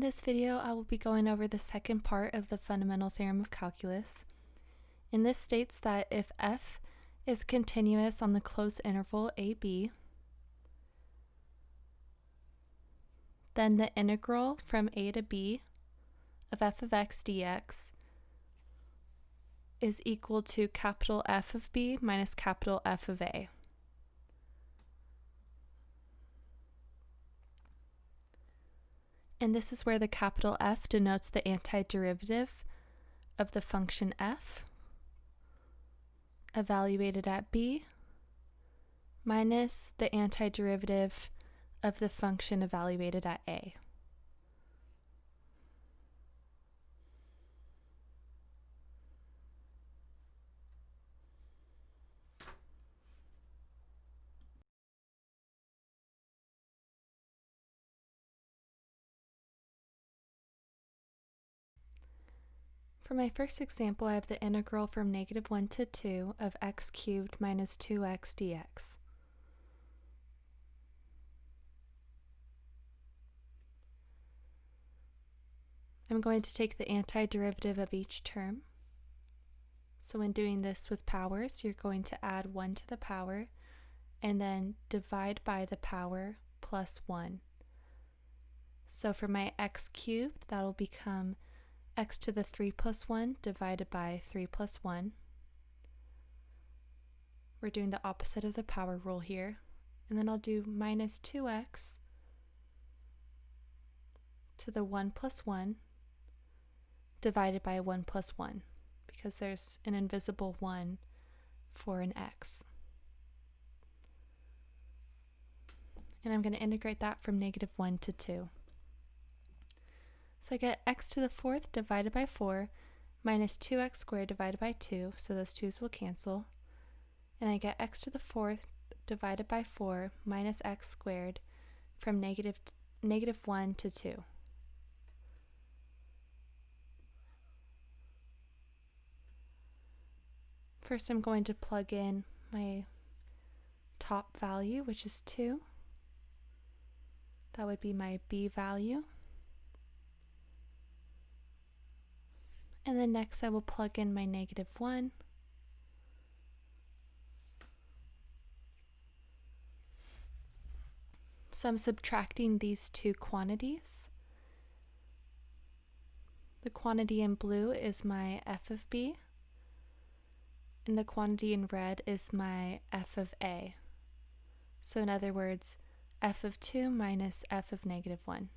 this video, I will be going over the second part of the fundamental theorem of calculus. And this states that if f is continuous on the closed interval ab, then the integral from a to b of f of x dx is equal to capital F of b minus capital F of a. And this is where the capital F denotes the antiderivative of the function f evaluated at b minus the antiderivative of the function evaluated at a. For my first example, I have the integral from -1 to 2 of x cubed minus 2x dx. I'm going to take the antiderivative of each term. So when doing this with powers, you're going to add 1 to the power and then divide by the power plus 1. So for my x cubed, that'll become x to the 3 plus 1 divided by 3 plus 1. We're doing the opposite of the power rule here. And then I'll do minus 2x to the 1 plus 1 divided by 1 plus 1, because there's an invisible 1 for an x. And I'm going to integrate that from -1 to 2. So I get x to the 4th divided by 4 minus 2x squared divided by 2, so those 2's will cancel. And I get x to the 4th divided by 4 minus x squared from -1 to 2. First, I'm going to plug in my top value, which is 2. That would be my b value. And then next I will plug in my -1. So I'm subtracting these two quantities. The quantity in blue is my f of b, and the quantity in red is my f of a. So in other words, f of 2 minus f of -1.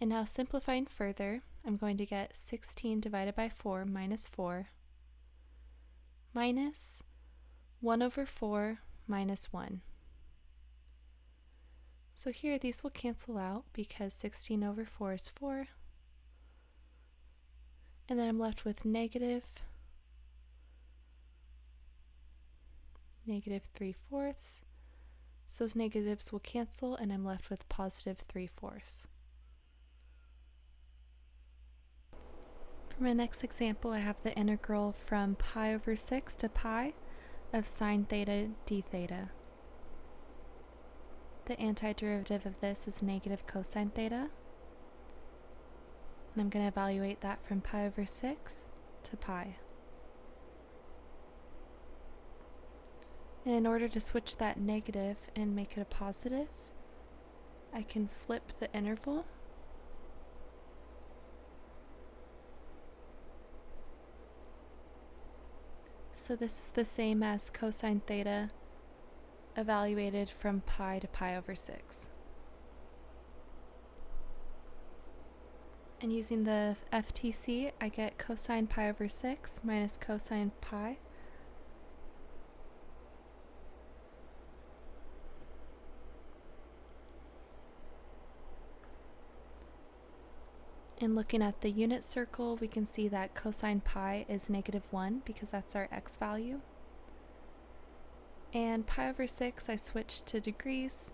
And now simplifying further, I'm going to get 16 divided by 4 minus 4 minus 1 over 4 minus 1. So here these will cancel out because 16 over 4 is 4. And then I'm left with -3/4. So those negatives will cancel and I'm left with +3/4. For my next example, I have the integral from pi over 6 to pi of sine theta d theta. The antiderivative of this is negative cosine theta. And I'm going to evaluate that from pi over 6 to pi. And in order to switch that negative and make it a positive, I can flip the interval. So this is the same as cosine theta evaluated from pi to pi over 6. And using the FTC, I get cosine pi over 6 minus cosine pi. And looking at the unit circle, we can see that cosine pi is -1 because that's our x value. And pi over 6, I switched to degrees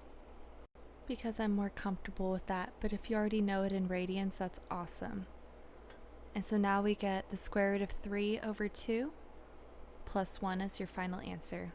because I'm more comfortable with that. But if you already know it in radians, that's awesome. And so now we get the square root of 3 over 2 plus 1 as your final answer.